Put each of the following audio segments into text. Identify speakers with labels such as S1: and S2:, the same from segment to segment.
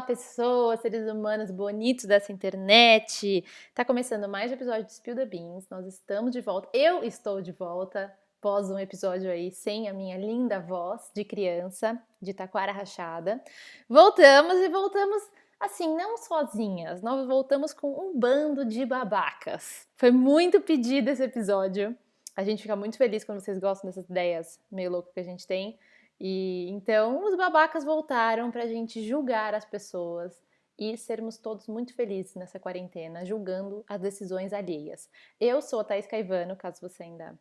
S1: pessoas, seres humanos bonitos dessa internet. Tá começando mais um episódio de Spill the Beans. Nós estamos de volta. Eu estou de volta após um episódio aí sem a minha linda voz de criança, de taquara rachada. Voltamos e voltamos assim, não sozinhas. Nós voltamos com um bando de babacas. Foi muito pedido esse episódio. A gente fica muito feliz quando vocês gostam dessas ideias meio loucas que a gente tem. E então os babacas voltaram pra gente julgar as pessoas e sermos todos muito felizes nessa quarentena, julgando as decisões alheias. Eu sou a Thaís Caivano, caso você ainda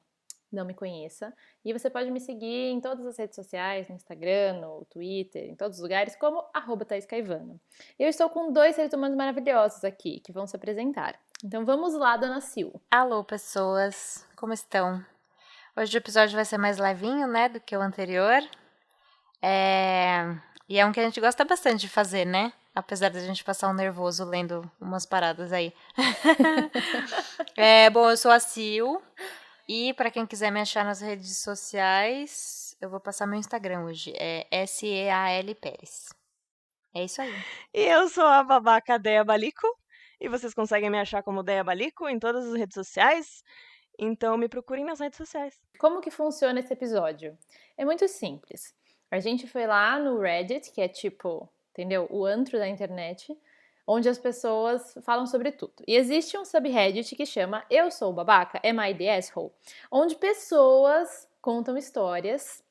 S1: não me conheça, e você pode me seguir em todas as redes sociais, no Instagram, no Twitter, em todos os lugares, como @Thaís Caivano. Eu estou com dois seres humanos maravilhosos aqui, que vão se apresentar. Então vamos lá, dona Sil.
S2: Alô, pessoas, como estão? Hoje o episódio vai ser mais levinho, né, do que o anterior. E é um que a gente gosta bastante de fazer, né? Apesar da gente passar um nervoso lendo umas paradas aí. Bom, eu sou a Sil. E para quem quiser me achar nas redes sociais, eu vou passar meu Instagram hoje. É SEAL Pérez. É isso aí.
S3: E eu sou a babaca Deia Balico. E vocês conseguem me achar como Deia Balico em todas as redes sociais. Então me procurem nas redes sociais.
S1: Como que funciona esse episódio? É muito simples. A gente foi lá no Reddit, que é tipo, entendeu? O antro da internet, onde as pessoas falam sobre tudo. E existe um subreddit que chama Eu Sou o Babaca, Am I the Asshole? Onde pessoas contam histórias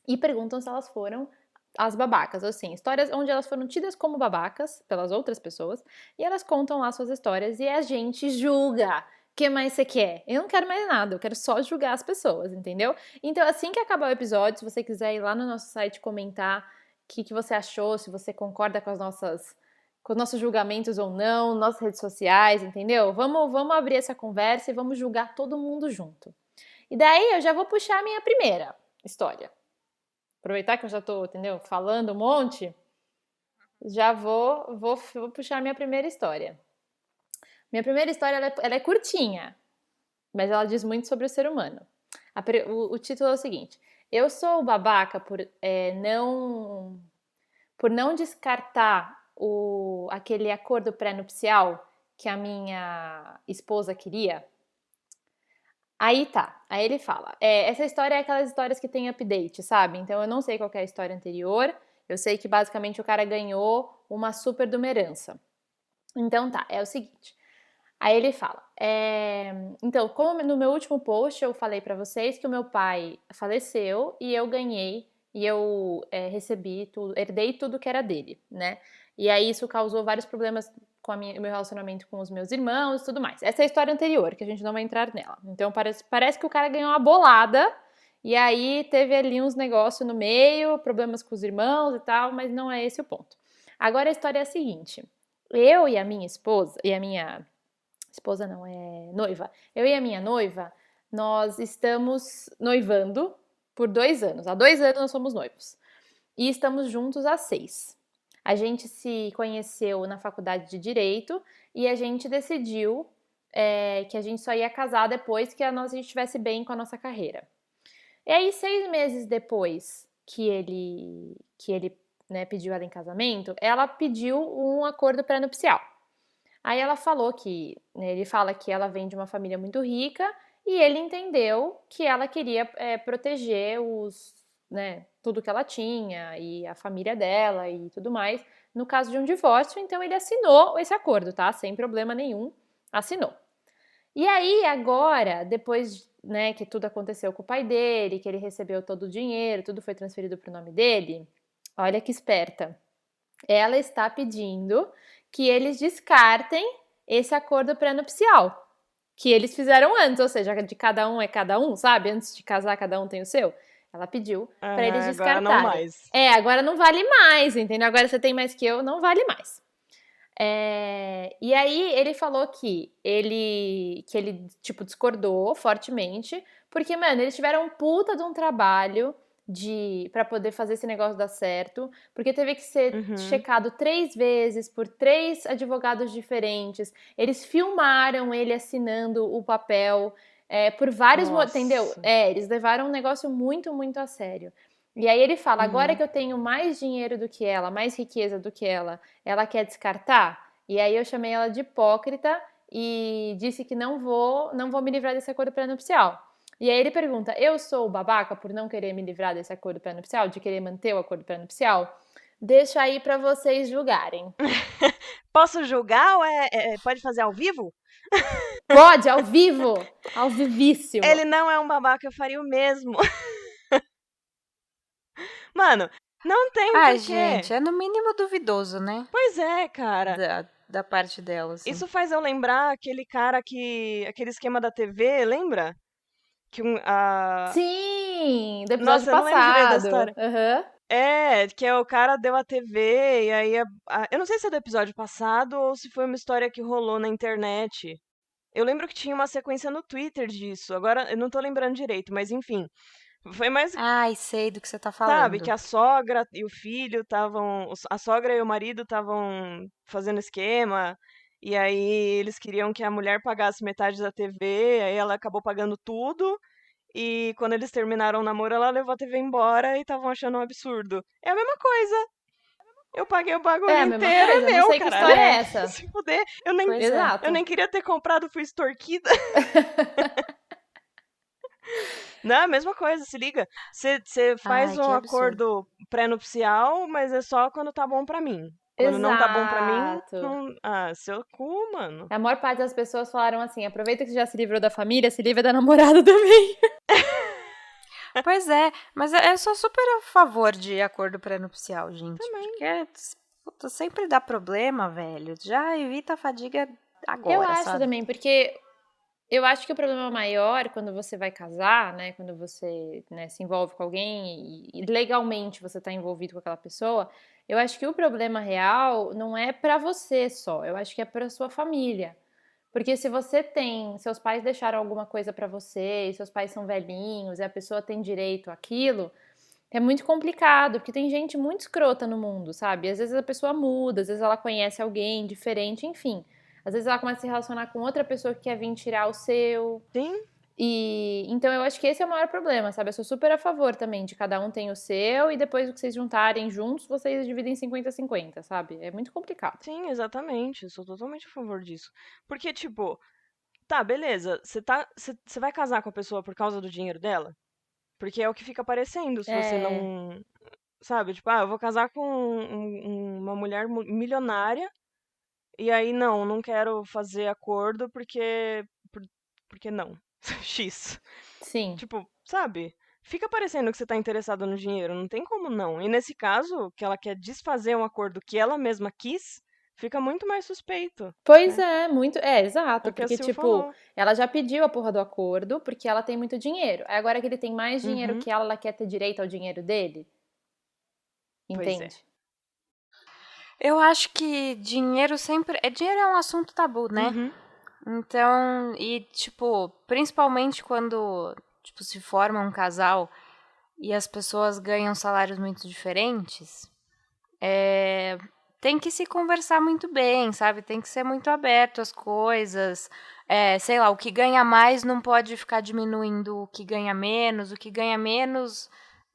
S1: e perguntam se elas foram as babacas, ou assim, histórias onde elas foram tidas como babacas pelas outras pessoas, e elas contam lá suas histórias e a gente julga. O que mais você quer? Eu não quero mais nada, eu quero só julgar as pessoas, entendeu? Então, assim que acabar o episódio, se você quiser ir lá no nosso site comentar o que você achou, se você concorda com os nossos julgamentos ou não, nossas redes sociais, entendeu? Vamos abrir essa conversa e vamos julgar todo mundo junto. E daí eu já vou puxar a minha primeira história. Aproveitar que eu já tô, entendeu, falando um monte, já vou puxar a minha primeira história. Minha primeira história, ela é curtinha, mas ela diz muito sobre o ser humano. O título é o seguinte: eu sou babaca por não descartar aquele acordo pré-nupcial que a minha esposa queria. Aí tá, aí ele fala, essa história é aquelas histórias que tem update, sabe? Então eu não sei qual é a história anterior, eu sei que basicamente o cara ganhou uma super de uma herança. Então tá, é o seguinte, aí ele fala, então como no meu último post eu falei pra vocês que o meu pai faleceu e eu ganhei, e eu recebi tudo, herdei tudo que era dele, né? E aí isso causou vários problemas com o meu relacionamento com os meus irmãos e tudo mais. Essa é a história anterior, que a gente não vai entrar nela. Então parece que o cara ganhou uma bolada e aí teve ali uns negócios no meio, problemas com os irmãos e tal, mas não é esse o ponto. Agora a história é a seguinte: eu e a minha esposa, esposa não, é noiva. Eu e a minha noiva, nós estamos noivando por 2 anos. Há 2 anos nós somos noivos. E estamos juntos há 6. A gente se conheceu na faculdade de Direito e a gente decidiu que a gente só ia casar depois que a gente estivesse bem com a nossa carreira. E aí, 6 meses depois que ele né, pediu ela em casamento, ela pediu um acordo pré-nupcial. Aí ela falou que, né, ele fala que ela vem de uma família muito rica e ele entendeu que ela queria proteger tudo que ela tinha e a família dela e tudo mais, no caso de um divórcio, então ele assinou esse acordo, tá? Sem problema nenhum, assinou. E aí agora, depois, né, que tudo aconteceu com o pai dele, que ele recebeu todo o dinheiro, tudo foi transferido pro nome dele, olha que esperta. Ela está pedindo que eles descartem esse acordo pré-nupcial que eles fizeram antes, ou seja, de cada um é cada um, sabe? Antes de casar, cada um tem o seu. Ela pediu para eles descartarem.
S3: Agora não mais.
S1: Agora não vale mais, entendeu? Agora você tem mais que eu, não vale mais. E aí ele falou que ele tipo, discordou fortemente, porque, mano, eles tiveram um puta de um trabalho pra poder fazer esse negócio dar certo, porque teve que ser checado 3 vezes por 3 advogados diferentes. Eles filmaram ele assinando o papel por vários, entendeu? Eles levaram um negócio muito, muito a sério. E aí ele fala: agora
S3: Uhum.
S1: que eu tenho mais dinheiro do que ela, mais riqueza do que ela quer descartar? E aí eu chamei ela de hipócrita e disse que não vou me livrar desse acordo pré-nupcial. E aí ele pergunta: eu sou babaca por não querer me livrar desse acordo pré-nupcial, de querer manter o acordo pré-nupcial? Deixa aí pra vocês julgarem.
S3: Posso julgar ou pode fazer ao vivo?
S1: Pode, ao vivo, ao vivíssimo.
S3: Ele não é um babaca, eu faria o mesmo. Mano, não tem
S2: Ai,
S3: porquê.
S2: gente, é no mínimo duvidoso, né?
S3: Pois é, cara.
S2: Da parte dela, assim.
S3: Isso faz eu lembrar aquele cara aquele esquema da TV, lembra? Que
S1: Sim, do episódio
S3: Nossa, eu não lembro direito da
S1: passado.
S3: história.
S1: Aham.
S3: É, que é o cara deu a TV e aí eu não sei se é do episódio passado ou se foi uma história que rolou na internet. Eu lembro que tinha uma sequência no Twitter disso. Agora eu não tô lembrando direito, mas enfim. Foi mais,
S2: Ai, sei do que você tá
S3: sabe, que
S2: falando.
S3: a sogra e o filho estavam. A sogra e o marido estavam fazendo esquema. E aí eles queriam que a mulher pagasse metade da TV, aí ela acabou pagando tudo. E quando eles terminaram o namoro, ela levou a TV embora e estavam achando um absurdo. É a mesma coisa. Eu paguei o bagulho
S1: É a mesma
S3: inteiro, é
S1: coisa, não
S3: meu,
S1: sei que
S3: caralho.
S1: história é
S2: É,
S1: essa.
S3: Se fuder, eu nem,
S2: pois é.
S3: eu
S1: Exato.
S3: nem queria ter comprado, fui extorquida. Não, é a mesma coisa, se liga. Você faz
S2: Ai,
S3: um
S2: que absurdo.
S3: acordo pré-nupcial, mas é só quando tá bom pra mim. Quando não tá bom pra mim,
S1: Exato.
S3: não. Ah, seu cu, mano.
S1: A maior parte das pessoas falaram assim: aproveita que você já se livrou da família, se livra da namorada também.
S2: Pois é, mas eu sou super a favor de acordo pré-nupcial, gente.
S3: Também.
S2: Porque puta, sempre dá problema, velho. Já evita a fadiga
S1: Eu
S2: agora,
S1: acho
S2: sabe?
S1: também, porque eu acho que o problema maior quando você vai casar, né, quando você, né, se envolve com alguém e legalmente você está envolvido com aquela pessoa, eu acho que o problema real não é pra você só, eu acho que é pra sua família. Porque se você tem, seus pais deixaram alguma coisa pra você, e seus pais são velhinhos, e a pessoa tem direito àquilo, é muito complicado, porque tem gente muito escrota no mundo, sabe? Às vezes a pessoa muda, às vezes ela conhece alguém diferente, enfim. Às vezes ela começa a se relacionar com outra pessoa que quer vir tirar o seu.
S3: Sim,
S1: E então eu acho que esse é o maior problema, sabe? Eu sou super a favor também de cada um tem o seu e depois que vocês juntarem juntos, vocês dividem 50-50, sabe? É muito complicado.
S3: sim, exatamente. Eu sou totalmente a favor disso. Porque, tipo, tá, beleza. Você vai casar com a pessoa por causa do dinheiro dela? Porque é o que fica aparecendo se você
S1: É,
S3: não. Sabe, tipo, eu vou casar com uma mulher milionária e aí não quero fazer acordo porque não. X.
S1: sim.
S3: Tipo, sabe? Fica parecendo que você tá interessado no dinheiro, não tem como não. E nesse caso, que ela quer desfazer um acordo que ela mesma quis, fica muito mais suspeito,
S1: Pois
S3: né?
S1: é, muito. É,
S3: É
S1: exato.
S3: o que a
S1: Porque,
S3: Sil
S1: tipo,
S3: falou.
S1: ela já pediu a porra do acordo porque ela tem muito dinheiro. Aí agora que ele tem mais dinheiro
S3: Uhum,
S1: que ela quer ter direito ao dinheiro dele?
S3: pois é.
S1: Entende?
S2: Eu acho que dinheiro sempre. Dinheiro é um assunto tabu, né?
S3: Uhum,
S2: Então, e tipo, principalmente quando tipo, se forma um casal e as pessoas ganham salários muito diferentes, tem que se conversar muito bem, sabe? Tem que ser muito aberto às coisas. Sei lá, o que ganha mais não pode ficar diminuindo o que ganha menos, o que ganha menos.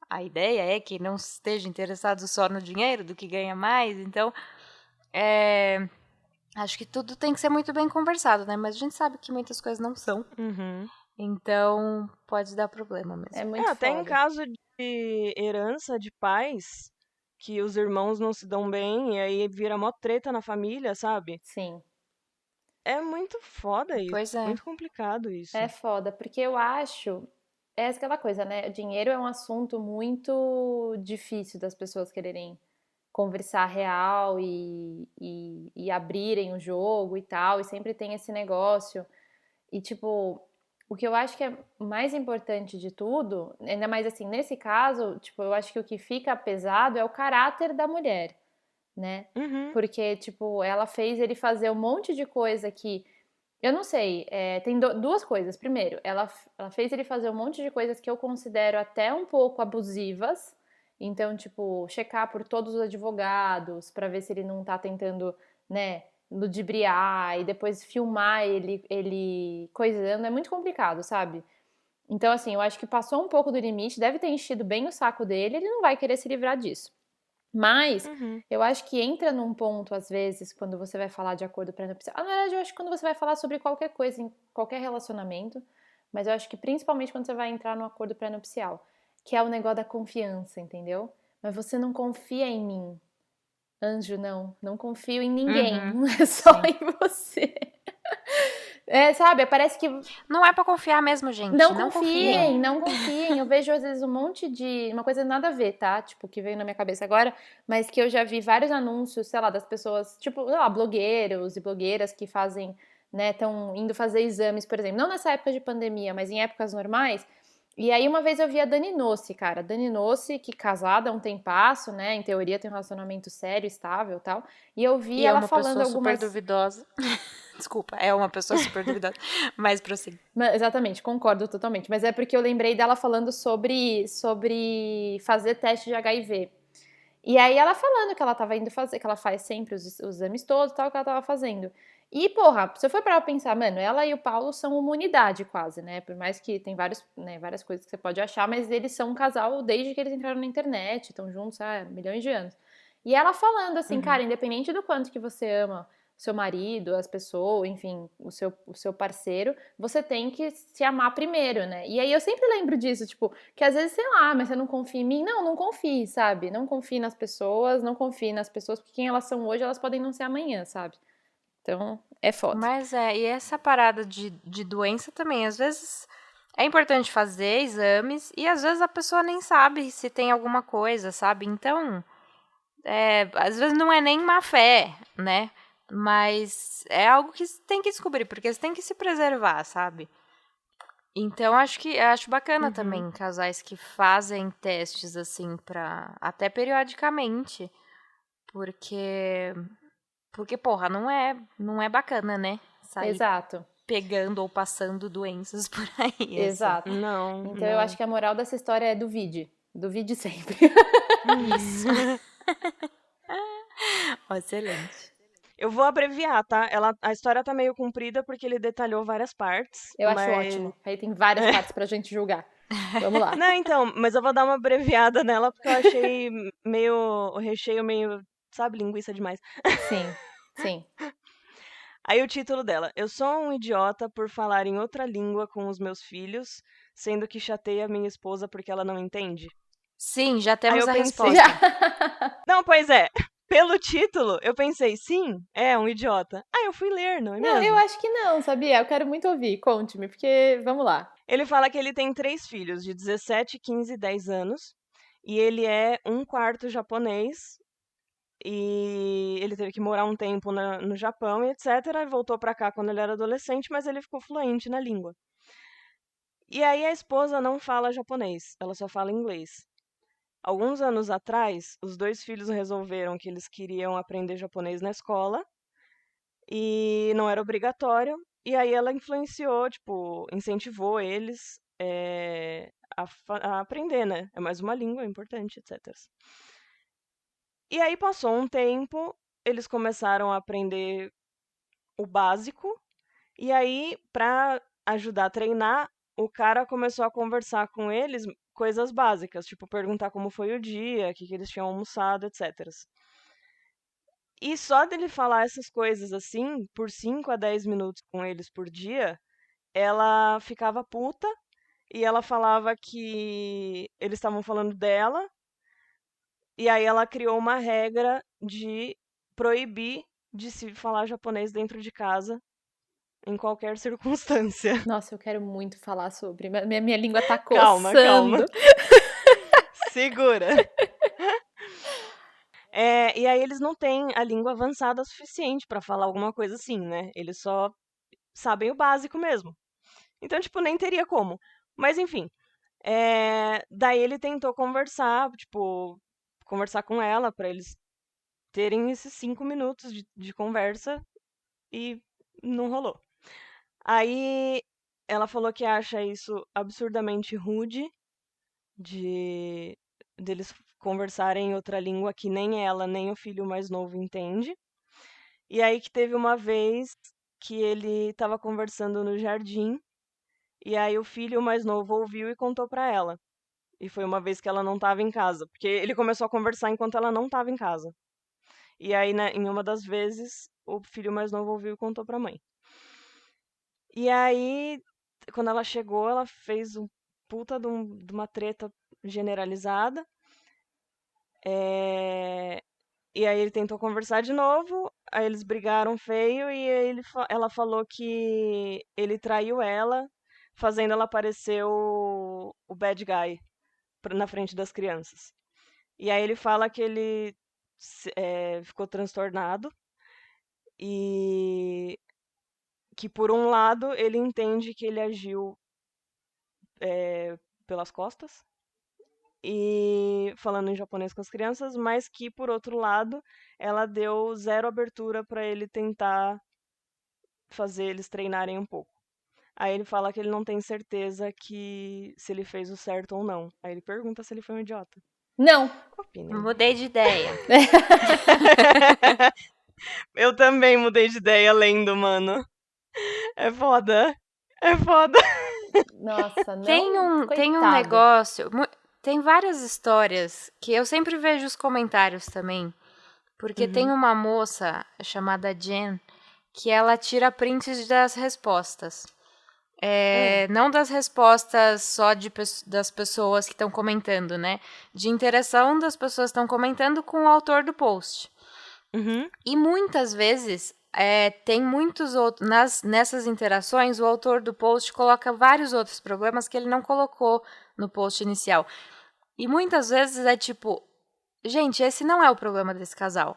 S2: A ideia é que não esteja interessado só no dinheiro do que ganha mais. Então, acho que tudo tem que ser muito bem conversado, né? Mas a gente sabe que muitas coisas não são.
S3: uhum.
S2: Então, pode dar problema
S1: É
S2: mesmo.
S1: muito
S3: Até em
S1: foda.
S3: caso de herança de pais, que os irmãos não se dão bem e aí vira mó treta na família, sabe?
S1: Sim.
S3: É muito foda isso,
S2: Pois é.
S3: muito complicado isso.
S1: É foda, porque eu acho. É aquela coisa, né? Dinheiro é um assunto muito difícil das pessoas quererem conversar real e abrirem o jogo e tal, e sempre tem esse negócio. E, tipo, o que eu acho que é mais importante de tudo, ainda mais assim, nesse caso, tipo, eu acho que o que fica pesado é o caráter da mulher, né?
S3: Uhum,
S1: Porque, tipo, ela fez ele fazer um monte de coisa que. Eu não sei, tem duas coisas. Primeiro, ela fez ele fazer um monte de coisas que eu considero até um pouco abusivas. Então, tipo, checar por todos os advogados pra ver se ele não tá tentando, né, ludibriar e depois filmar ele coisando. É muito complicado, sabe? Então, assim, eu acho que passou um pouco do limite, deve ter enchido bem o saco dele, ele não vai querer se livrar disso. Mas
S3: Uhum.
S1: eu acho que entra num ponto, às vezes, quando você vai falar de acordo pré-nupcial. Na verdade, eu acho que quando você vai falar sobre qualquer coisa, em qualquer relacionamento, mas eu acho que principalmente quando você vai entrar no acordo pré-nupcial, que é o negócio da confiança, entendeu? Mas você não confia em mim. Anjo, não confio em ninguém,
S2: Uhum,
S1: não é só
S2: sim.
S1: em você. É, sabe, parece que
S2: Não é pra confiar mesmo, gente.
S1: não
S2: Não confiem.
S1: confiem, não confiem. Eu vejo às vezes um monte de. Uma coisa nada a ver, tá? Tipo, que veio na minha cabeça agora, mas que eu já vi vários anúncios, sei lá, das pessoas, tipo, sei lá, blogueiros e blogueiras que fazem, né, estão indo fazer exames, por exemplo. Não nessa época de pandemia, mas em épocas normais. E aí uma vez eu vi a Dani Nossi, cara. Dani Nossi, que casada há um tempasso, né? Em teoria tem um relacionamento sério, estável e tal. E eu vi
S2: E é
S1: ela
S2: uma
S1: falando
S2: pessoa super
S1: algumas.
S2: duvidosa. Desculpa, é uma pessoa super duvidosa. Mas prossiga.
S1: Exatamente, concordo totalmente. Mas é porque eu lembrei dela falando sobre fazer teste de HIV. E aí ela falando que ela tava indo fazer, que ela faz sempre os exames todos, tal, que ela tava fazendo. E, porra, se eu for pra pensar, mano, ela e o Paulo são uma unidade quase, né? Por mais que tem vários, né, várias coisas que você pode achar, mas eles são um casal desde que eles entraram na internet, estão juntos há milhões de anos. E ela falando assim,
S3: Uhum.
S1: cara, independente do quanto que você ama seu marido, as pessoas, enfim, o seu parceiro, você tem que se amar primeiro, né? E aí eu sempre lembro disso, tipo, que às vezes, sei lá, mas você não confia em mim? Não confie, sabe? Não confie nas pessoas, não confie nas pessoas, porque quem elas são hoje, elas podem não ser amanhã, sabe? Então, é foda.
S2: Mas e essa parada de doença também, às vezes é importante fazer exames e às vezes a pessoa nem sabe se tem alguma coisa, sabe? Então, às vezes não é nem má fé, né? Mas é algo que você tem que descobrir, porque você tem que se preservar, sabe? Então, acho bacana
S3: Uhum.
S2: também casais que fazem testes assim para até periodicamente, porque porra, não é bacana, né? Sair
S1: Exato,
S2: pegando ou passando doenças por aí, assim.
S1: exato.
S3: Não,
S1: Então eu acho
S3: não.
S1: que a moral dessa história é duvide. Duvide sempre.
S2: Isso. Ó, excelente.
S3: Eu vou abreviar, tá? A história tá meio comprida porque ele detalhou várias partes,
S1: Eu acho
S3: mas.
S1: ótimo. Aí tem várias partes pra gente julgar. Vamos lá.
S3: Não, então, mas eu vou dar uma abreviada nela porque eu achei meio. O recheio meio. Sabe, linguiça demais.
S1: Sim, sim.
S3: Aí o título dela: Eu sou um idiota por falar em outra língua com os meus filhos, sendo que chateia minha esposa porque ela não entende.
S2: Sim, já
S3: Aí
S2: temos
S3: eu
S2: a
S3: pensei.
S1: Já.
S2: resposta.
S3: Não, pois é. Pelo título, eu pensei, sim, é um idiota. Aí eu fui ler, não é
S1: Não, eu
S3: mesmo?
S1: acho que não, sabia? Eu quero muito ouvir. Conte-me, porque vamos lá.
S3: Ele fala que ele tem 3 filhos, de 17, 15 e 10 anos. E ele é um quarto japonês. E ele teve que morar um tempo no Japão e etc. E voltou pra cá quando ele era adolescente, mas ele ficou fluente na língua. E aí a esposa não fala japonês, ela só fala inglês. Alguns anos atrás, os 2 filhos resolveram que eles queriam aprender japonês na escola e não era obrigatório. E aí ela influenciou, tipo, incentivou eles a aprender, né? É mais uma língua, é importante, etc. E aí passou um tempo, eles começaram a aprender o básico, e aí, pra ajudar a treinar, o cara começou a conversar com eles coisas básicas, tipo perguntar como foi o dia, o que que eles tinham almoçado, etc. E só dele falar essas coisas assim, por 5 a 10 minutos com eles por dia, ela ficava puta e ela falava que eles estavam falando dela, e aí ela criou uma regra de proibir de se falar japonês dentro de casa em qualquer circunstância.
S1: Nossa, eu quero muito falar sobre. Minha língua tá
S3: Calma, calma.
S1: coçando.
S3: Segura. E aí eles não têm a língua avançada o suficiente pra falar alguma coisa assim, né? Eles só sabem o básico mesmo. Então, tipo, nem teria como. Mas enfim, daí ele tentou conversar, tipo, conversar com ela pra eles terem esses 5 minutos de conversa e não rolou. Aí ela falou que acha isso absurdamente rude de deles conversarem em outra língua que nem ela, nem o filho mais novo entende. E aí que teve uma vez que ele estava conversando no jardim E aí o filho mais novo ouviu e contou pra ela. E foi uma vez que ela não estava em casa, porque ele começou a conversar enquanto ela não estava em casa. E aí, né, em uma das vezes, o filho mais novo ouviu e contou pra mãe. E aí, quando ela chegou, ela fez um puta de uma treta generalizada. É, E aí ele tentou conversar de novo, aí eles brigaram feio e aí ela falou que ele traiu ela, fazendo ela parecer o bad guy na frente das crianças. E aí ele fala que ele ficou transtornado e que por um lado ele entende que ele agiu pelas costas e falando em japonês com as crianças, mas que por outro lado ela deu zero abertura para ele tentar fazer eles treinarem um pouco. Aí ele fala que ele não tem certeza que se ele fez o certo ou não. Aí ele pergunta se ele foi um idiota.
S1: Não.
S3: Opina.
S2: Mudei de ideia.
S3: Eu também mudei de ideia lendo, mano. É foda. É foda.
S1: Nossa, não.
S2: Tem um
S1: Coitado.
S2: negócio. Tem várias histórias que eu sempre vejo os comentários também. Porque tem uma moça chamada Jen que ela tira prints das respostas. Não das respostas só das pessoas que estão comentando, né? De interação das pessoas que estão comentando com o autor do post. E muitas vezes tem muitos outros. Nessas interações, o autor do post coloca vários outros problemas que ele não colocou no post inicial. E muitas vezes é tipo, gente, esse não é o problema desse casal.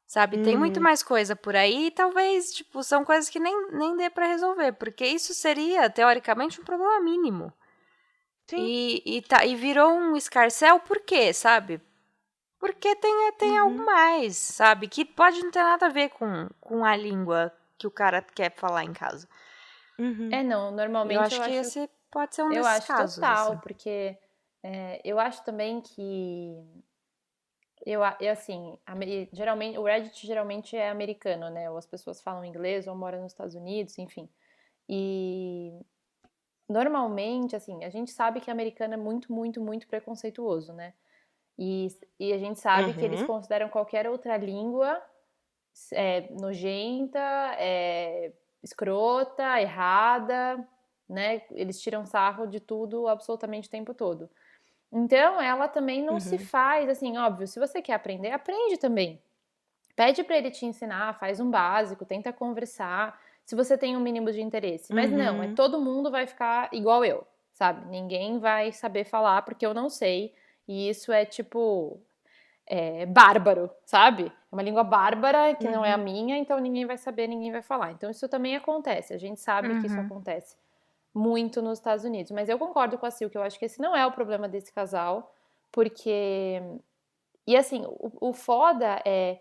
S2: Sabe? Tem muito mais coisa por aí e talvez, tipo, são coisas que nem dê pra resolver, porque isso seria, teoricamente, um problema mínimo.
S3: Sim.
S2: E virou um escarcéu por quê, sabe? Porque tem algo mais, sabe? Que pode não ter nada a ver com a língua que o cara quer falar em casa.
S1: Não, normalmente
S2: eu acho que esse pode ser um
S1: eu
S2: desses
S1: acho
S2: casos.
S1: total,
S2: assim.
S1: porque eu acho também que assim, geralmente, o Reddit geralmente é americano, né? Ou as pessoas falam inglês ou moram nos Estados Unidos, enfim. E normalmente, assim, a gente sabe que americano é muito, muito, muito preconceituoso, né? E a gente sabe que eles consideram qualquer outra língua nojenta, escrota, errada, né? Eles tiram sarro de tudo absolutamente o tempo todo. Então, ela também não se faz, assim, óbvio, se você quer aprender, aprende também. Pede para ele te ensinar, faz um básico, tenta conversar, se você tem um mínimo de interesse. Mas não, todo mundo vai ficar igual eu, sabe? Ninguém vai saber falar porque eu não sei. E isso é tipo bárbaro, sabe? É uma língua bárbara que não é a minha, então ninguém vai saber, ninguém vai falar. Então isso também acontece. A gente sabe que isso acontece muito nos Estados Unidos. Mas eu concordo com a Sil, que eu acho que esse não é o problema desse casal, porque. E assim, o foda é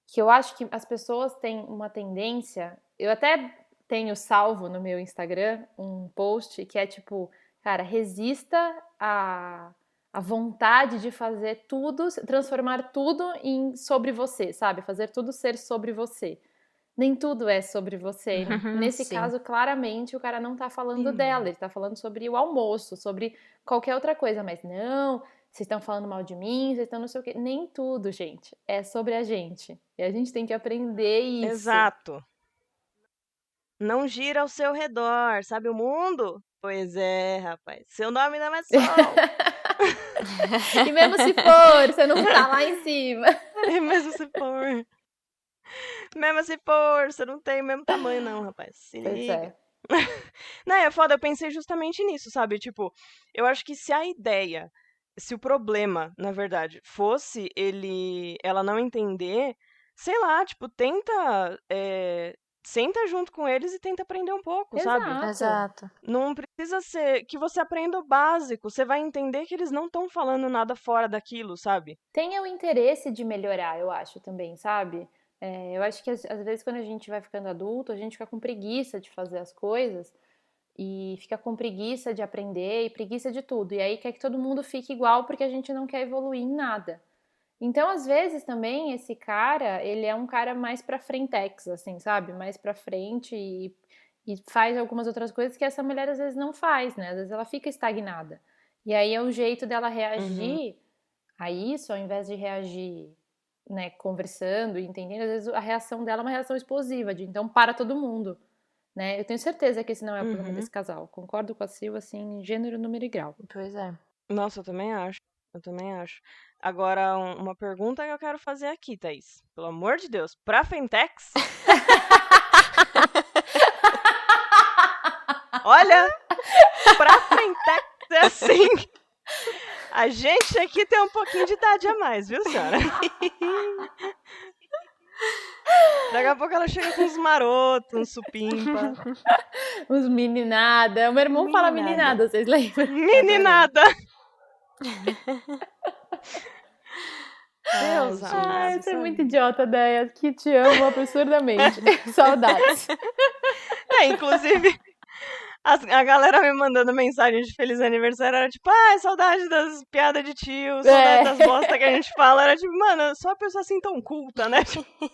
S1: que eu acho que as pessoas têm uma tendência. Eu até tenho salvo no meu Instagram um post que é tipo, cara, resista a vontade de fazer tudo, transformar tudo em sobre você, sabe? Fazer tudo ser sobre você. Nem tudo é sobre você. Nesse
S2: Sim.
S1: caso, claramente, o cara não tá falando dela, ele tá falando sobre o almoço, sobre qualquer outra coisa, mas não, vocês estão falando mal de mim, vocês estão não sei o quê. Nem tudo, gente, é sobre a gente. E a gente tem que aprender isso.
S3: Exato. Não gira ao seu redor, sabe o mundo? Pois é, rapaz. Seu nome não é Sol.
S1: E mesmo se for, você não tá lá em cima.
S3: E mesmo se for. Mesmo se for, você não tem o mesmo tamanho, não, rapaz. Se
S1: Pois
S3: liga.
S1: é.
S3: Não, é foda, eu pensei justamente nisso, sabe? Tipo, eu acho que se a ideia, se o problema, na verdade, fosse ela não entender, sei lá, tipo, senta junto com eles e tenta aprender um pouco, sabe?
S2: Exato.
S3: Não precisa ser que você aprenda o básico, você vai entender que eles não estão falando nada fora daquilo, sabe?
S1: Tenha o interesse de melhorar, eu acho também, sabe? Eu acho que às vezes quando a gente vai ficando adulto, a gente fica com preguiça de fazer as coisas e fica com preguiça de aprender e preguiça de tudo. E aí quer que todo mundo fique igual porque a gente não quer evoluir em nada. Então, às vezes também esse cara, ele é um cara mais pra frentex, assim, sabe? Mais pra frente e faz algumas outras coisas que essa mulher às vezes não faz, né? Às vezes ela fica estagnada. E aí é um jeito dela reagir a isso, ao invés de reagir, né, conversando e entendendo, às vezes a reação dela é uma reação explosiva, de então para todo mundo, né? Eu tenho certeza que esse não é o problema desse casal. Concordo com a Sil, assim, gênero, número e grau.
S2: Pois é.
S3: Nossa, eu também acho. Eu também acho. Agora, uma pergunta que eu quero fazer aqui, Thaís. Pelo amor de Deus, pra Fentex? Olha, pra Fentex é assim. A gente aqui tem um pouquinho de idade a mais, viu, senhora? Daqui a pouco ela chega com uns marotos, uns supimpa.
S1: Uns meninada. O meu irmão fala meninada, vocês lembram?
S3: Meninada! Deus
S1: Ai,
S3: amado,
S1: você é
S3: sabe?
S1: muito idiota, Deia, que te amo absurdamente. Saudades.
S3: Inclusive, a galera me mandando mensagem de feliz aniversário era tipo, saudade das piadas de tio, saudade das bosta que a gente fala. Era tipo, mano, só uma pessoa assim tão culta, né?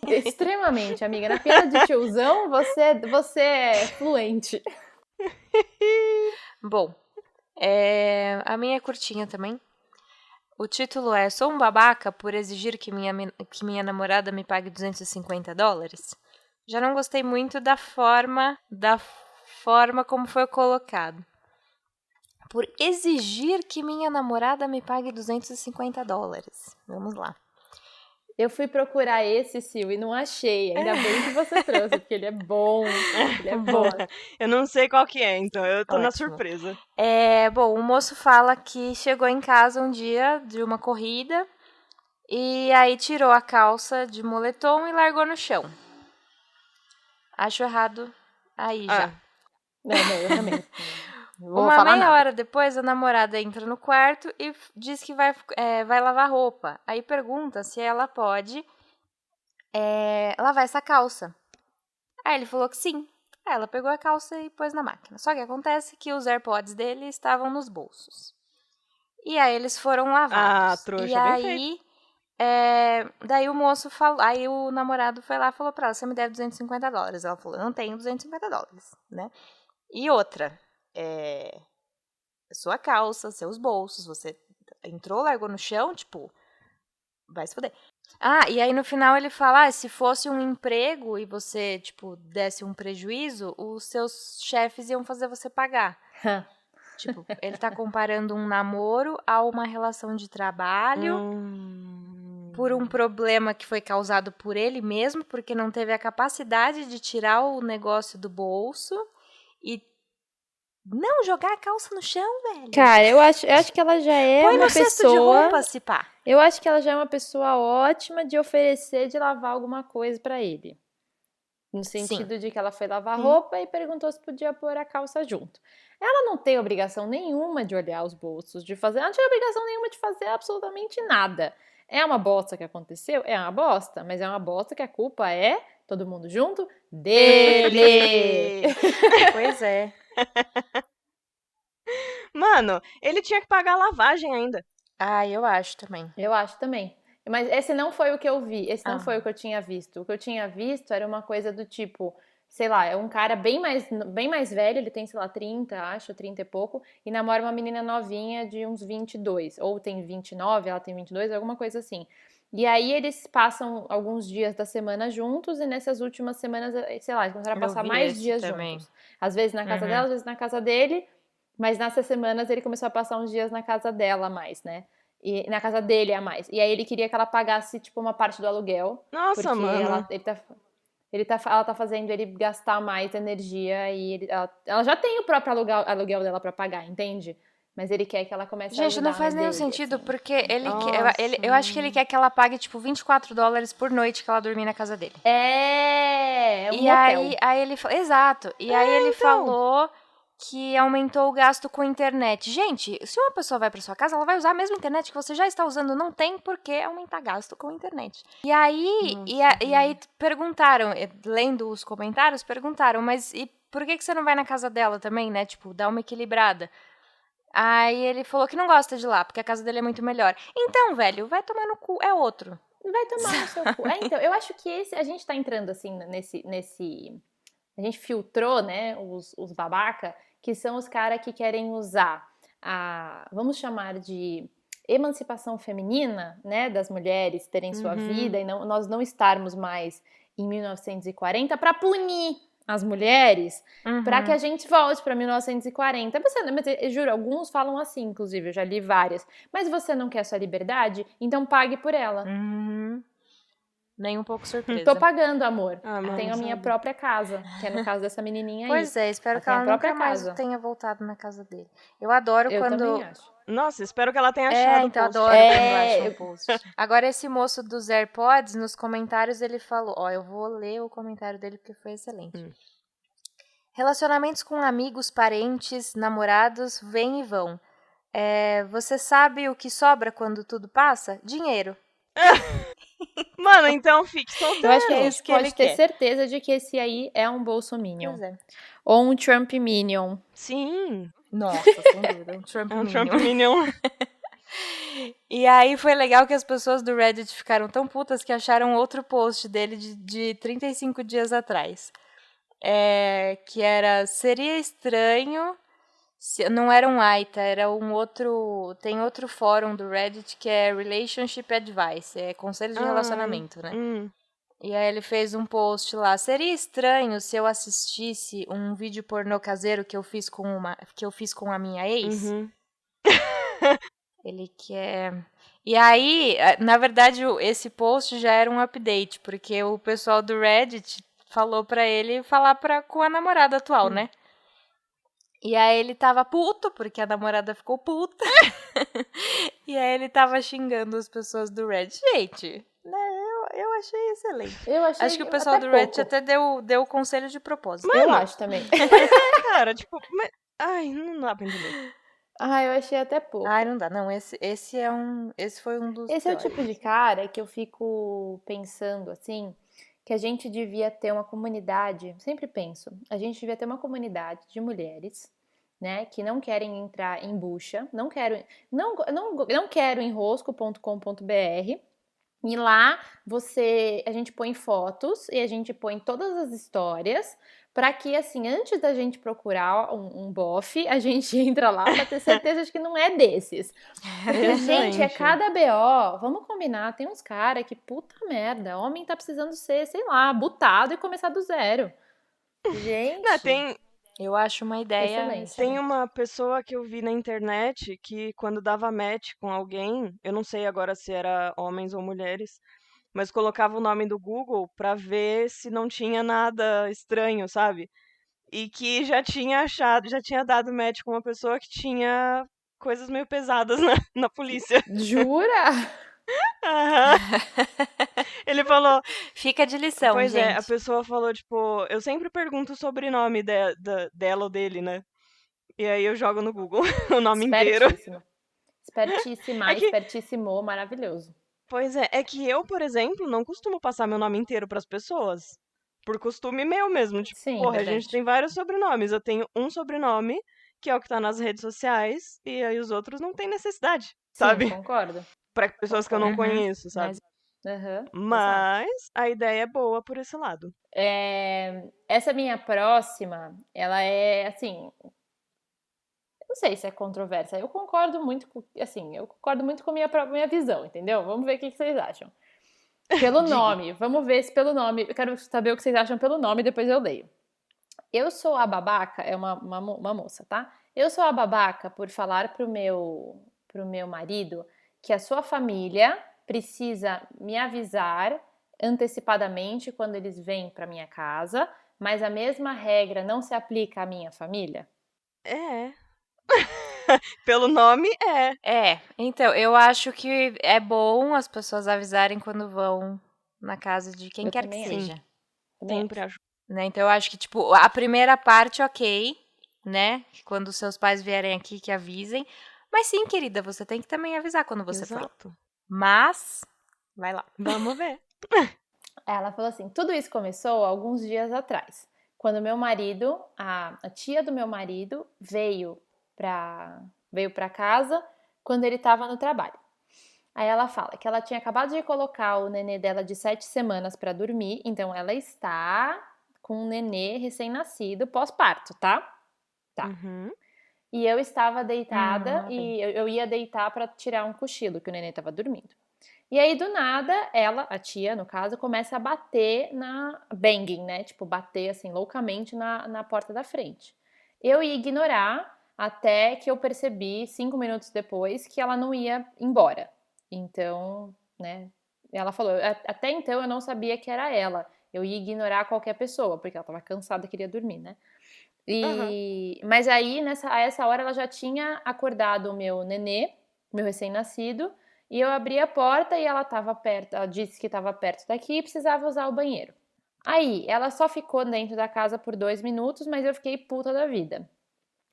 S1: Extremamente, amiga. Na piada de tiozão, você é fluente.
S2: Bom, a minha é curtinha também. O título é Sou um babaca por exigir que minha namorada me pague $250? Já não gostei muito da forma como foi colocado. Por exigir que minha namorada me pague $250. Vamos lá.
S1: Eu fui procurar esse, Sil, e não achei. Ainda bem que você trouxe, porque ele é bom. Ele é bom.
S3: Eu não sei qual que é, então eu tô na
S2: Ótimo.
S3: surpresa.
S2: Bom, o moço fala que chegou em casa um dia de uma corrida e aí tirou a calça de moletom e largou no chão. Acho errado aí já.
S1: Não, eu também.
S2: Uma meia hora depois, a namorada entra no quarto e diz que vai lavar roupa. Aí pergunta se ela pode lavar essa calça. Aí ele falou que sim. Aí ela pegou a calça e pôs na máquina. Só que acontece que os AirPods dele estavam nos bolsos. E aí eles foram lavados.
S3: Trouxa,
S2: e
S3: bem
S2: aí, daí o moço falou, aí o namorado foi lá e falou pra ela, você me deve $250. Ela falou, eu não tenho $250, né? E outra, sua calça, seus bolsos, você entrou, largou no chão, tipo, vai se foder. E aí no final ele fala, se fosse um emprego e você, tipo, desse um prejuízo, os seus chefes iam fazer você pagar. Tipo, ele tá comparando um namoro a uma relação de trabalho por um problema que foi causado por ele mesmo, porque não teve a capacidade de tirar o negócio do bolso e não jogar a calça no chão, velho.
S1: Cara, eu acho que ela já é
S2: Põe
S1: uma
S2: no cesto de
S1: pessoa...
S2: roupa, se pá.
S1: Eu acho que ela já é uma pessoa ótima de oferecer, de lavar alguma coisa pra ele. No sentido de que ela foi lavar roupa e perguntou se podia pôr a calça junto. Ela não tem obrigação nenhuma de olhar os bolsos, de fazer... Ela não tinha obrigação nenhuma de fazer absolutamente nada. É uma bosta que aconteceu? É uma bosta, mas é uma bosta que a culpa é, todo mundo junto, dele!
S2: Pois é.
S3: Mano, ele tinha que pagar a lavagem ainda.
S2: Eu acho também.
S1: Eu acho também. Mas esse não foi o que eu vi, esse não foi o que eu tinha visto. O que eu tinha visto era uma coisa do tipo, sei lá, é um cara bem mais velho, ele tem, sei lá, 30, acho, 30 e pouco, e namora uma menina novinha de uns 22, ou tem 29, ela tem 22, alguma coisa assim. E aí eles passam alguns dias da semana juntos, e nessas últimas semanas, sei lá, eles começaram a passar mais dias juntos. Às vezes na casa dela, às vezes na casa dele, mas nessas semanas ele começou a passar uns dias na casa dela a mais, né? E na casa dele a mais. E aí ele queria que ela pagasse, tipo, uma parte do aluguel.
S3: Nossa,
S1: porque
S3: mano.
S1: ela tá fazendo ele gastar mais energia e ela já tem o próprio aluguel dela pra pagar, entende? Mas ele quer que ela comece a ajudar.
S2: Gente, não faz nenhum
S1: dele,
S2: sentido,
S1: assim.
S2: porque eu acho que ele quer que ela pague, tipo, $24 por noite que ela dormir na casa dele.
S1: É um
S2: e
S1: hotel.
S2: aí ele falou, exato. E aí ele falou que aumentou o gasto com internet. Gente, se uma pessoa vai para sua casa, ela vai usar a mesma internet que você já está usando. Não tem por que aumentar gasto com internet. E aí, e aí perguntaram, lendo os comentários, perguntaram, mas e por que você não vai na casa dela também, né? Tipo, dá uma equilibrada. Aí ele falou que não gosta de lá, porque a casa dele é muito melhor. Então, velho, vai tomar no cu, é outro.
S1: Vai tomar no seu cu. Então, eu acho que a gente tá entrando, assim, a gente filtrou, né, os babaca, que são os caras que querem usar vamos chamar de emancipação feminina, né, das mulheres terem sua vida e nós não estarmos mais em 1940 para punir as mulheres, para que a gente volte para 1940. Mas eu juro, alguns falam assim, inclusive, eu já li várias. Mas você não quer sua liberdade? Então pague por ela.
S2: Nem um pouco surpresa.
S1: Tô pagando, amor.
S3: mas
S1: Tenho a minha
S3: sabe.
S1: própria casa, que é no caso dessa menininha aí.
S2: Pois é, espero que
S1: tem a
S2: ela nunca
S1: própria
S2: mais
S1: casa.
S2: tenha voltado na casa dele. Eu adoro
S1: Eu
S2: quando...
S1: também acho.
S3: Nossa, espero que ela tenha achado o
S2: então
S3: post.
S2: adoro quando acham o post. Agora, esse moço dos AirPods, nos comentários, ele falou... eu vou ler o comentário dele porque foi excelente. Relacionamentos com amigos, parentes, namorados, vêm e vão. Você sabe o que sobra quando tudo passa? Dinheiro.
S3: Mano, então fique solteiro.
S1: Eu acho que a
S2: É
S1: gente
S2: isso que
S1: pode
S2: ele
S1: ter
S2: quer.
S1: certeza de que esse aí é um bolsominion.
S2: Pois é.
S1: Ou um Trump Minion.
S3: Sim,
S2: Nossa, sem dúvida. Um Trump
S3: é um
S2: Minion.
S3: Trump Minion.
S2: E aí foi legal que as pessoas do Reddit ficaram tão putas que acharam outro post dele de 35 dias atrás. Que era, seria estranho, não era um Aita, era um outro, tem outro fórum do Reddit que é Relationship Advice, é conselho de relacionamento, né? E aí ele fez um post lá, seria estranho se eu assistisse um vídeo pornô caseiro que eu fiz com a minha ex? Ele quer... E aí, na verdade, esse post já era um update, porque o pessoal do Reddit falou pra ele falar com a namorada atual, né? E aí ele tava puto, porque a namorada ficou puta. E aí ele tava xingando as pessoas do Reddit. Gente, né, eu achei excelente. Acho que o pessoal do Reddit até deu o conselho de propósito.
S1: Eu acho também.
S3: Cara, tipo... Ai, não dá pra entender.
S1: Eu achei até pouco.
S2: Não dá. Não, esse foi um dos
S1: Esse é o
S2: piores.
S1: tipo de cara que eu fico pensando, assim, que a gente devia ter uma comunidade, sempre penso, a gente devia ter uma comunidade de mulheres, né, que não querem entrar em bucha, não quero enrosco.com.br, e lá a gente põe fotos e a gente põe todas as histórias para que, assim, antes da gente procurar um bofe, a gente entra lá para ter certeza de que não é desses. Porque, gente, é cada BO. Vamos combinar, tem uns caras que, puta merda, homem tá precisando ser, sei lá, butado e começar do zero. Gente,
S2: eu acho uma ideia
S1: excelente.
S3: Tem uma pessoa que eu vi na internet que quando dava match com alguém, eu não sei agora se era homens ou mulheres, mas colocava o nome do Google pra ver se não tinha nada estranho, sabe? E que já tinha dado match com uma pessoa que tinha coisas meio pesadas na polícia.
S1: Jura?
S3: Ele falou...
S2: Fica de lição,
S3: Pois
S2: gente.
S3: a pessoa falou, tipo... Eu sempre pergunto o sobrenome dela ou dele, né? E aí eu jogo no Google o nome inteiro.
S1: Espertíssima, espertíssimo, maravilhoso.
S3: Pois é que eu, por exemplo, não costumo passar meu nome inteiro pras pessoas. Por costume meu mesmo. Tipo,
S1: Sim,
S3: porra,
S1: verdade.
S3: a gente tem vários sobrenomes. Eu tenho um sobrenome, que é o que tá nas redes sociais, e aí os outros não tem necessidade, sabe?
S1: Sim, concordo.
S3: Pra pessoas que eu não conheço, sabe? Mas a ideia é boa por esse lado.
S1: Essa minha próxima, ela é, assim... Não sei se é controversa. Eu concordo muito com, com a minha visão, entendeu? Vamos ver o que vocês acham. Pelo nome, vamos ver se pelo nome. Eu quero saber o que vocês acham pelo nome, depois eu leio. Eu sou a babaca, é uma moça, tá? Eu sou a babaca por falar pro meu marido que a sua família precisa me avisar antecipadamente quando eles vêm pra minha casa, mas a mesma regra não se aplica à minha família?
S3: Pelo nome,
S2: então, eu acho que é bom as pessoas avisarem quando vão na casa de quem quer que seja.
S3: Sempre acho.
S2: Né? Então, eu acho que, tipo, a primeira parte, ok, né? Quando os seus pais vierem aqui, que avisem. Mas sim, querida, você tem que também avisar quando você for. Mas, vai lá.
S3: Vamos ver.
S1: Ela falou assim, tudo isso começou alguns dias atrás, quando meu marido, a tia do meu marido, veio pra casa quando ele estava no trabalho. Aí ela fala que ela tinha acabado de colocar o nenê dela de 7 semanas para dormir, então ela está com um nenê recém-nascido pós-parto, tá? Tá.
S3: Uhum.
S1: E eu estava deitada
S2: lá
S1: e eu ia deitar pra tirar um cochilo, que o nenê estava dormindo. E aí, do nada, ela, a tia, no caso, começa a bater banging, né? Tipo, bater assim, loucamente na porta da frente. Eu ia ignorar até que eu percebi, 5 minutos depois, que ela não ia embora. Então, né? Ela falou, até então eu não sabia que era ela. Eu ia ignorar qualquer pessoa, porque ela tava cansada e queria dormir, né?
S3: Aham.
S1: Mas aí, a essa hora, ela já tinha acordado o meu nenê, meu recém-nascido, e eu abri a porta e ela estava perto, ela disse que estava perto daqui e precisava usar o banheiro. Aí, ela só ficou dentro da casa por 2 minutos, mas eu fiquei puta da vida.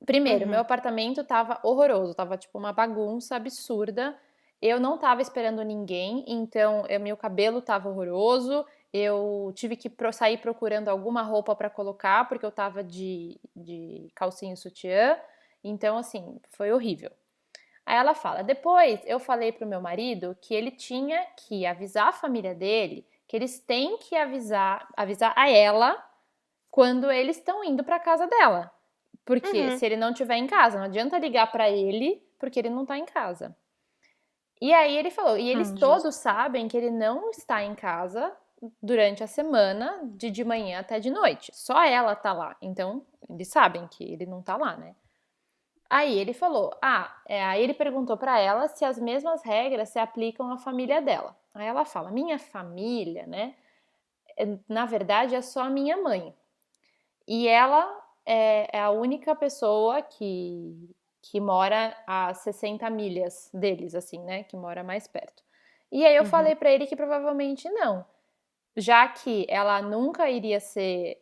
S1: Primeiro, meu
S3: Uhum.
S1: apartamento tava horroroso, tava tipo uma bagunça absurda. Eu não tava esperando ninguém, então meu cabelo tava horroroso. Eu tive que sair procurando alguma roupa pra colocar, porque eu tava de calcinha e sutiã. Então, assim, foi horrível. Aí ela fala: depois eu falei pro meu marido que ele tinha que avisar a família dele, que eles têm que avisar a ela quando eles estão indo pra casa dela. Porque
S3: Uhum.
S1: se ele não estiver em casa, não adianta ligar pra ele, porque ele não tá em casa. E aí ele falou, e eles
S2: Justo.
S1: todos sabem que ele não está em casa durante a semana, de manhã até de noite. Só ela tá lá. Então, eles sabem que ele não tá lá, né? Aí ele falou, aí ele perguntou pra ela se as mesmas regras se aplicam à família dela. Aí ela fala, minha família, né? Na verdade é só a minha mãe. E ela é a única pessoa que mora a 60 milhas deles, assim, né? Que mora mais perto. E aí eu
S3: Uhum.
S1: falei pra ele que provavelmente não. Já que ela nunca iria ser.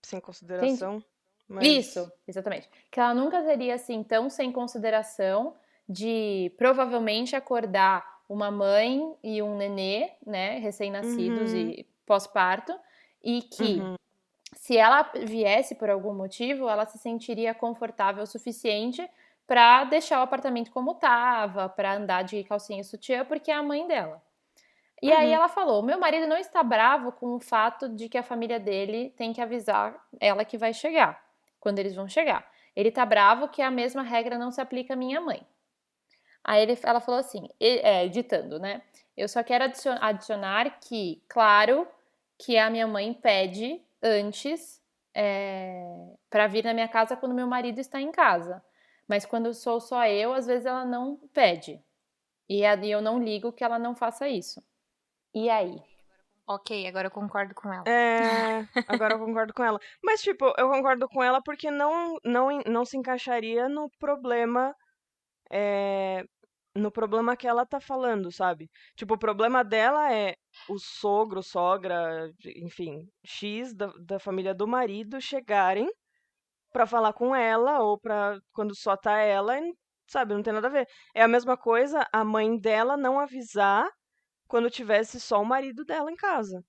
S3: Sem
S1: Gente,
S3: consideração, mas.
S1: isso, exatamente. Que ela nunca seria assim tão sem consideração de provavelmente acordar uma mãe e um nenê, né? Recém-nascidos
S3: Uhum.
S1: e pós-parto. E que
S3: Uhum.
S1: se ela viesse por algum motivo, ela se sentiria confortável o suficiente para deixar o apartamento como estava, para andar de calcinha e sutiã, porque é a mãe dela. E aí
S3: Uhum.
S1: ela falou: meu marido não está bravo com o fato de que a família dele tem que avisar ela que vai chegar, quando eles vão chegar. Ele tá bravo que a mesma regra não se aplica à minha mãe. Aí ela falou assim, ditando, né? Eu só quero adicionar que, claro, que a minha mãe pede antes para vir na minha casa quando meu marido está em casa. Mas quando sou só eu, às vezes ela não pede. E eu não ligo que ela não faça isso. E aí?
S2: Ok, agora eu concordo com ela.
S3: Agora eu concordo com ela. Mas, tipo, eu concordo com ela porque não se encaixaria é, no problema que ela tá falando, sabe? Tipo, o problema dela é o sogro, sogra, enfim, X da família do marido chegarem pra falar com ela ou pra quando só tá ela, e, sabe, não tem nada a ver. É a mesma coisa a mãe dela não avisar quando tivesse só o marido dela em casa.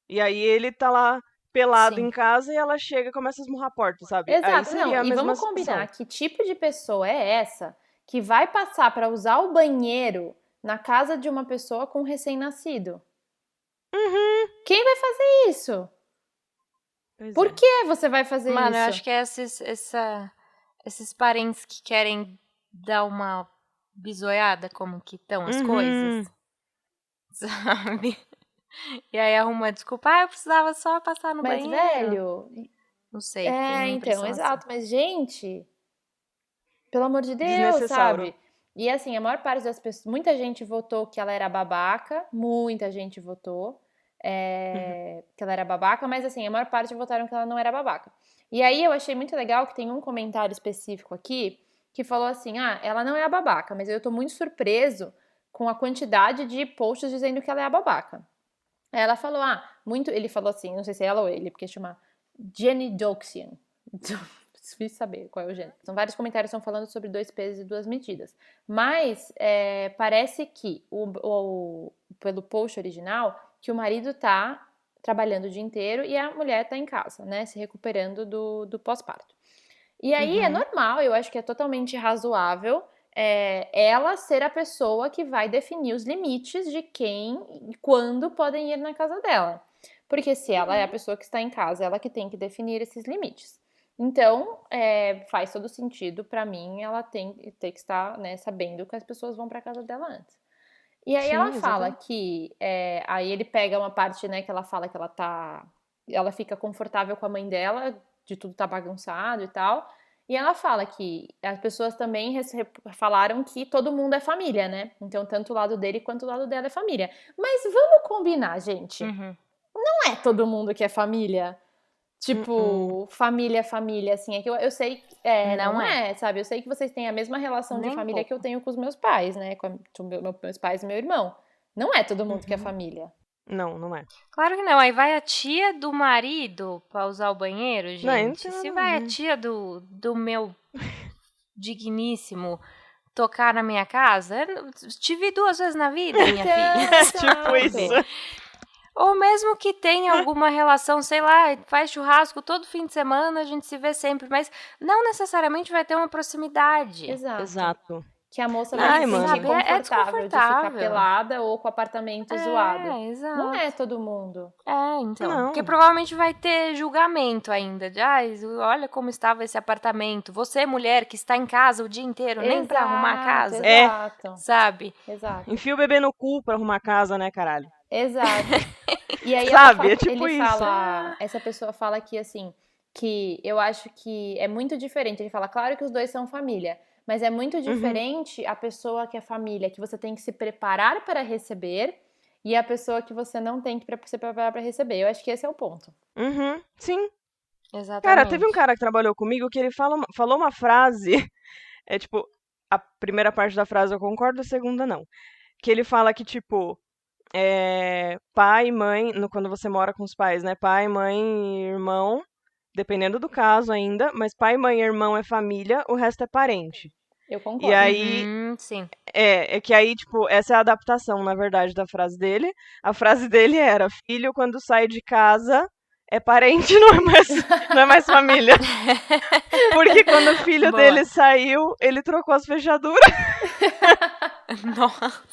S3: E aí ele tá lá pelado em
S2: Sim.
S3: casa e ela chega e começa a esmurrar a porta, sabe? Aí
S1: Exato, não.
S3: seria a
S1: E
S3: mesma
S1: vamos
S3: situação.
S1: combinar que tipo de pessoa é essa que vai passar para usar o banheiro na casa de uma pessoa com recém-nascido?
S3: Uhum.
S1: Quem vai fazer isso?
S3: Pois
S1: Por
S3: é.
S1: que você vai fazer
S2: Mano, eu
S1: isso?
S2: acho que é esses parentes que querem dar uma bisoiada como que estão as coisas,
S3: Uhum.
S2: sabe? E aí arruma desculpa, eu precisava só passar no
S1: Mas,
S2: banheiro.
S1: velho,
S2: Não sei, tenho
S1: então,
S2: impressão assim.
S1: exato. Mas, gente, pelo amor de Deus,
S3: Desnecessário.
S1: sabe? E assim, a maior parte das pessoas, muita gente votou que ela era babaca, muita gente votou
S3: Uhum.
S1: que ela era babaca, mas assim, a maior parte votaram que ela não era babaca. E aí eu achei muito legal que tem um comentário específico aqui que falou assim: ela não é a babaca, mas eu tô muito surpreso com a quantidade de posts dizendo que ela é a babaca. Aí ela falou, ele falou assim, não sei se é ela ou ele, porque chama Jenny Doxian. Difícil saber qual é o gênero. São vários comentários que estão falando sobre 2 pesos e 2 medidas. Mas parece que, pelo post original, que o marido tá trabalhando o dia inteiro e a mulher tá em casa, né? Se recuperando do pós-parto. E aí é
S3: Uhum.
S1: normal, eu acho que é totalmente razoável ela ser a pessoa que vai definir os limites de quem e quando podem ir na casa dela. Porque se ela é a pessoa que está em casa, ela que tem que definir esses limites. Então, faz todo sentido pra mim, ela tem que estar, né, sabendo que as pessoas vão pra casa dela antes. E aí ela
S3: Sim,
S1: fala
S3: exatamente.
S1: que, aí ele pega uma parte, né, que ela fala que ela fica confortável com a mãe dela, de tudo tá bagunçado e tal. E ela fala que as pessoas também falaram que todo mundo é família, né? Então, tanto o lado dele quanto o lado dela é família. Mas vamos combinar, gente.
S2: Uhum.
S1: Não é todo mundo que é família.
S3: Uh-uh.
S1: Tipo, família, assim. É que eu sei que
S2: Não
S1: não
S2: é.
S1: é, sabe? Eu sei que vocês têm a mesma relação de
S2: Nem um
S1: família que eu
S2: pouco.
S1: tenho com os meus pais, né? Meus pais e meu irmão. Não é todo mundo que é
S3: Uhum.
S1: família.
S3: Não, não é.
S2: Claro que não. Aí vai a tia do marido pra usar o banheiro,
S3: Não, aí não
S2: gente.
S3: tem
S2: Se
S3: nada a
S2: vai a
S3: ver.
S2: tia do meu digníssimo tocar na minha casa, te vi 2 vezes na vida, minha filha.
S3: Tipo isso.
S1: Exato.
S2: Ou mesmo que tenha alguma relação, sei lá, faz churrasco todo fim de semana, a gente se vê sempre, mas não necessariamente vai ter uma proximidade.
S1: Exato.
S3: Exato.
S1: Que a moça vai
S3: Ai,
S1: se sentir
S3: mano.
S2: Sabe? É
S1: confortável de ficar
S2: desconfortável.
S1: pelada ou com o apartamento zoado.
S2: É,
S1: Não é
S2: exato.
S1: todo mundo.
S2: Então. Porque
S3: Não.
S2: provavelmente vai ter julgamento ainda. De, olha como estava esse apartamento. Você, mulher, que está em casa o dia inteiro, nem pra arrumar a casa.
S3: É.
S1: Exato.
S2: Sabe?
S1: Exato.
S3: Enfia o bebê no cu pra arrumar a casa, né, caralho?
S1: Exato. E aí
S3: Sabe? É tipo
S1: ele
S3: isso.
S1: fala, essa pessoa fala que assim, que eu acho que é muito diferente. Ele fala, claro que os dois são família, mas é muito diferente a pessoa que é família, que você tem que se preparar para receber, e a pessoa que você não tem que se preparar para receber. Eu acho que esse é o ponto.
S3: Uhum. Sim.
S2: Exatamente.
S3: Cara, teve um cara que trabalhou comigo que ele falou uma frase. É tipo, a primeira parte da frase eu concordo, a segunda não. Que ele fala que, tipo, pai, mãe, quando você mora com os pais, né? Pai, mãe e irmão, dependendo do caso ainda, mas pai, mãe e irmão é família, o resto é parente.
S1: Eu
S3: E
S1: concordo.
S3: aí,
S2: Sim.
S3: é que aí, tipo, essa é a adaptação, na verdade, da frase dele. A frase dele era: filho, quando sai de casa, é parente, não é mais família. Porque quando o filho
S2: Boa.
S3: dele saiu, ele trocou as fechaduras.
S2: Nossa.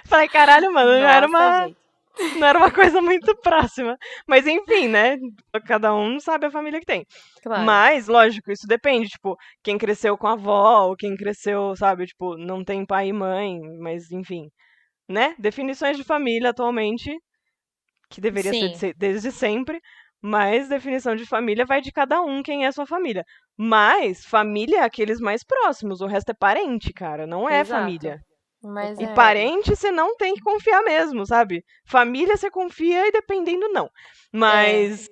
S3: Falei, caralho, mano,
S2: Nossa, gente.
S3: não era uma coisa muito próxima. Mas enfim, né? Cada um sabe a família que tem.
S1: Claro.
S3: Mas, lógico, isso depende. Tipo, quem cresceu com a avó, ou quem cresceu, sabe, tipo, não tem pai e mãe, mas enfim. Né? Definições de família atualmente, que deveria ser
S1: Sim.
S3: desde sempre, mas definição de família vai de cada um quem é sua família. Mas família é aqueles mais próximos, o resto é parente, cara, não é
S1: Exato.
S3: família.
S2: Mas
S3: E parente você não tem que confiar mesmo, sabe? Família você confia e dependendo não. Mas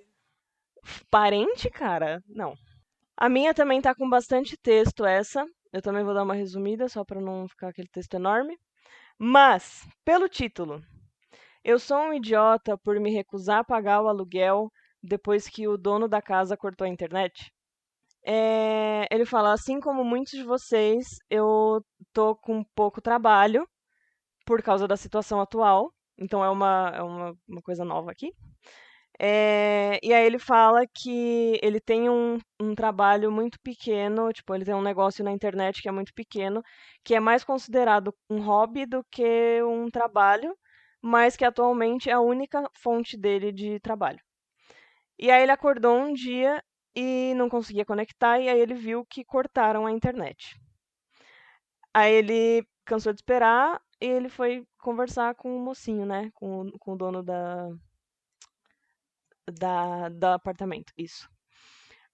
S3: parente, cara, não. A minha também tá com bastante texto essa. Eu também vou dar uma resumida só pra não ficar aquele texto enorme. Mas, pelo título, eu sou um idiota por me recusar a pagar o aluguel depois que o dono da casa cortou a internet. Ele fala, assim como muitos de vocês, eu tô com pouco trabalho por causa da situação atual. Então é uma coisa nova aqui. E aí ele fala que ele tem um trabalho muito pequeno, tipo, ele tem um negócio na internet que é muito pequeno, que é mais considerado um hobby do que um trabalho, mas que atualmente é a única fonte dele de trabalho. E aí ele acordou um dia e não conseguia conectar, e aí ele viu que cortaram a internet. Aí ele cansou de esperar e ele foi conversar com o mocinho, né? Com o dono do apartamento, isso.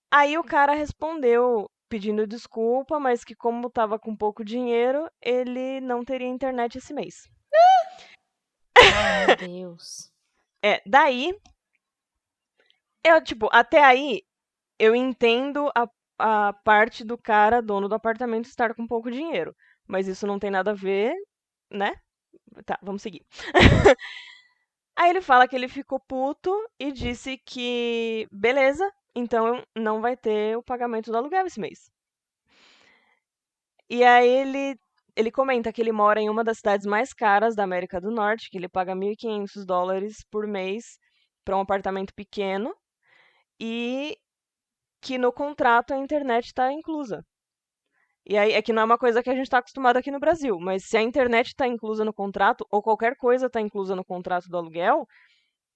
S3: Aí o cara respondeu pedindo desculpa, mas que como estava com pouco dinheiro, ele não teria internet esse mês.
S2: Ai, meu Deus.
S3: Daí, até aí, eu entendo a parte do cara, dono do apartamento, estar com pouco dinheiro. Mas isso não tem nada a ver, né? Tá, vamos seguir. Aí ele fala que ele ficou puto e disse que, beleza, então não vai ter o pagamento do aluguel esse mês. E aí ele comenta que ele mora em uma das cidades mais caras da América do Norte, que ele paga $1.500 por mês para um apartamento pequeno e que no contrato a internet está inclusa. E aí é que não é uma coisa que a gente está acostumado aqui no Brasil, mas se a internet está inclusa no contrato ou qualquer coisa está inclusa no contrato do aluguel,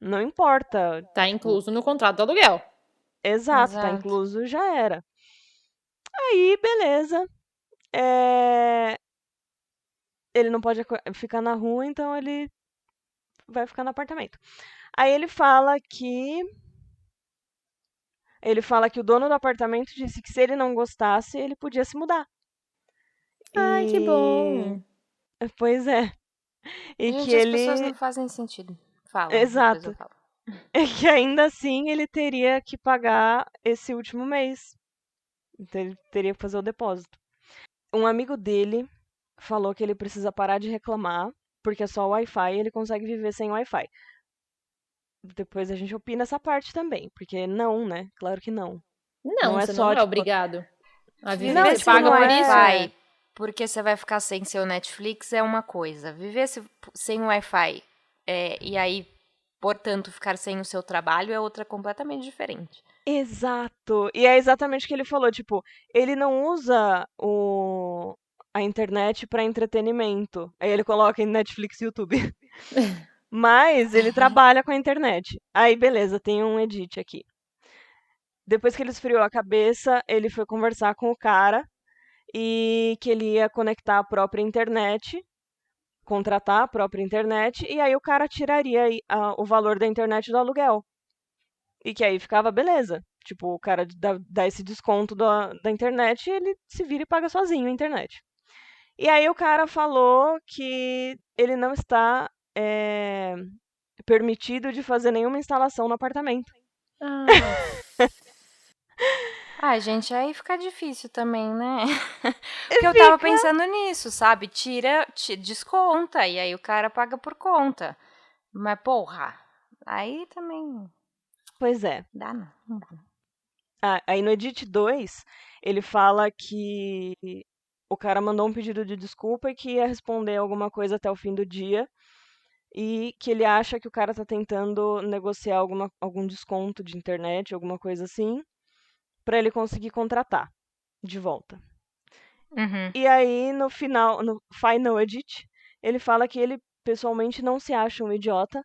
S3: Não importa.
S1: Tá incluso no contrato do aluguel.
S3: Exato, tá
S2: Exato.
S3: incluso, já era. Aí, beleza. É, Ele não pode ficar na rua, então ele vai ficar no apartamento. Aí ele fala que o dono do apartamento disse que se ele não gostasse, ele podia se mudar.
S1: Ai, que bom.
S3: Pois é. E que
S2: Gente, as pessoas
S3: ele.
S2: não fazem sentido. Fala, depois eu
S3: Exato.
S2: falo.
S3: E que ainda assim ele teria que pagar esse último mês. Então ele teria que fazer o depósito. Um amigo dele falou que ele precisa parar de reclamar, porque é só o Wi-Fi e ele consegue viver sem Wi-Fi. Depois a gente opina essa parte também, porque não, né? Claro que não.
S1: Não,
S3: é
S1: você
S3: só,
S1: não é
S3: tipo,
S1: obrigado a viver.
S2: Viver
S1: Você
S3: tipo,
S1: paga
S3: não
S1: por isso?
S2: Wi-Fi, porque você vai ficar sem seu Netflix é uma coisa. Viver sem Wi-Fi e aí, portanto, ficar sem o seu trabalho é outra completamente diferente.
S3: Exato. E é exatamente o que ele falou, tipo, ele não usa a internet para entretenimento. Aí ele coloca em Netflix e YouTube. Mas ele trabalha com a internet. Aí, beleza, tem um edit aqui. Depois que ele esfriou a cabeça, ele foi conversar com o cara e que ele ia conectar a própria internet, contratar a própria internet, e aí o cara tiraria o valor da internet do aluguel. E que aí ficava beleza. Tipo, o cara dá esse desconto da internet e ele se vira e paga sozinho a internet. E aí o cara falou que ele não está permitido de fazer nenhuma instalação no apartamento.
S1: Ah,
S2: Ai, gente, aí fica difícil também, né? Porque eu tava pensando nisso, sabe? Desconta, e aí o cara paga por conta. Mas, porra, aí também
S3: Pois é.
S2: dá não. Não dá, não.
S3: Aí no Edit 2, ele fala que o cara mandou um pedido de desculpa e que ia responder alguma coisa até o fim do dia. E que ele acha que o cara tá tentando negociar algum desconto de internet, alguma coisa assim, pra ele conseguir contratar de volta.
S2: Uhum.
S3: E aí, no Final Edit, ele fala que ele pessoalmente não se acha um idiota,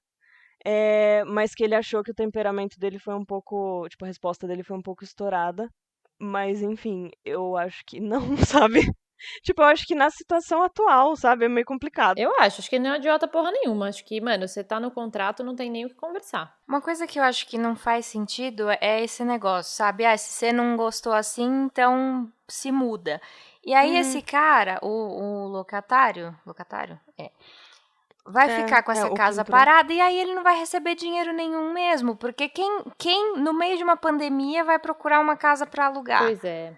S3: mas que ele achou que o temperamento dele foi um pouco. Tipo, a resposta dele foi um pouco estourada. Mas, enfim, eu acho que não, sabe? Tipo, eu acho que na situação atual, sabe? É meio complicado.
S1: eu acho que não é idiota porra nenhuma. Acho que, mano, você tá no contrato, não tem nem o que conversar.
S2: Uma coisa que eu acho que não faz sentido é esse negócio, sabe? Ah, se você não gostou assim, então se muda. E aí esse cara, o locatário, vai ficar com essa
S3: o que
S2: casa
S3: entrou.
S2: parada e aí ele não vai receber dinheiro nenhum mesmo, porque quem no meio de uma pandemia vai procurar uma casa para alugar
S1: Pois é.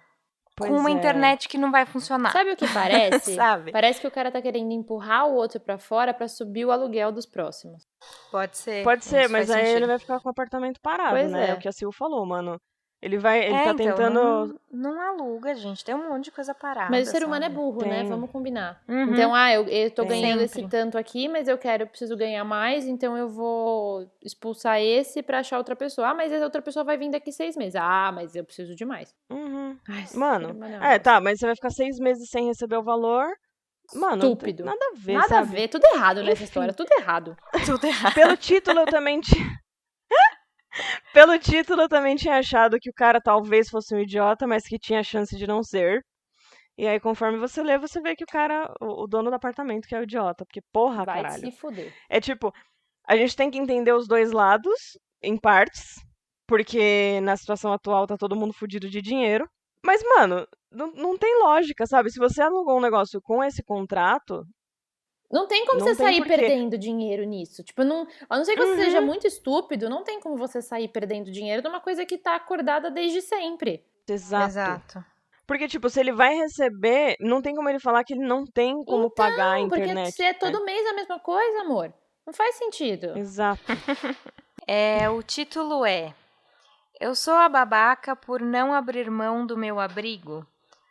S2: com uma internet que não vai funcionar?
S1: Sabe o que parece?
S2: Sabe?
S1: Parece que o cara tá querendo empurrar o outro pra fora pra subir o aluguel dos próximos.
S2: Pode ser.
S3: Pode ser,
S2: isso
S3: mas
S2: faz
S3: aí
S2: sentido.
S3: ele vai ficar com o apartamento parado,
S1: Pois
S3: né? É
S1: é.
S3: o que a Sil falou, mano. Ele tá
S2: Então,
S3: tentando.
S2: não aluga, gente. Tem um monte de coisa parada.
S1: Mas o ser humano é
S2: sabe?
S1: burro, né?
S3: Tem.
S1: Vamos combinar.
S2: Uhum.
S1: Então, eu tô ganhando esse
S2: Sempre.
S1: tanto aqui, mas eu preciso ganhar mais, então eu vou expulsar esse pra achar outra pessoa. Ah, mas essa outra pessoa vai vir daqui 6 meses. Ah, mas eu preciso de mais.
S3: Uhum.
S1: Ai, ser
S3: Mano,
S1: humano é uma bosta.
S3: tá, mas você vai ficar 6 meses sem receber o valor. Mano,
S1: Estúpido.
S3: nada a ver,
S1: Nada
S3: sabe?
S1: a ver, tudo errado nessa
S3: Enfim.
S1: história, tudo errado.
S2: Tudo errado.
S3: Pelo título eu também tinha. Pelo título eu também tinha achado que o cara talvez fosse um idiota, mas que tinha chance de não ser. E aí, conforme você lê, você vê que o cara, o dono do apartamento, que é o idiota. Porque, porra,
S1: Vai
S3: caralho.
S1: se fuder.
S3: É tipo, a gente tem que entender os dois lados, em partes, porque na situação atual tá todo mundo fudido de dinheiro. Mas, mano, não tem lógica, sabe? Se você alugou um negócio com esse contrato,
S1: Não tem como
S3: Não
S1: você
S3: tem
S1: sair
S3: porquê.
S1: perdendo dinheiro nisso. Tipo, não, a não ser que você seja muito estúpido, não tem como você sair perdendo dinheiro de uma coisa que tá acordada desde sempre.
S3: exato. Porque, tipo, se ele vai receber, não tem como ele falar que ele não tem como pagar a
S1: Não, porque
S3: internet.
S1: se é todo mês a mesma coisa, amor. Não faz sentido.
S3: Exato.
S2: O título é: Eu sou a babaca por não abrir mão do meu abrigo.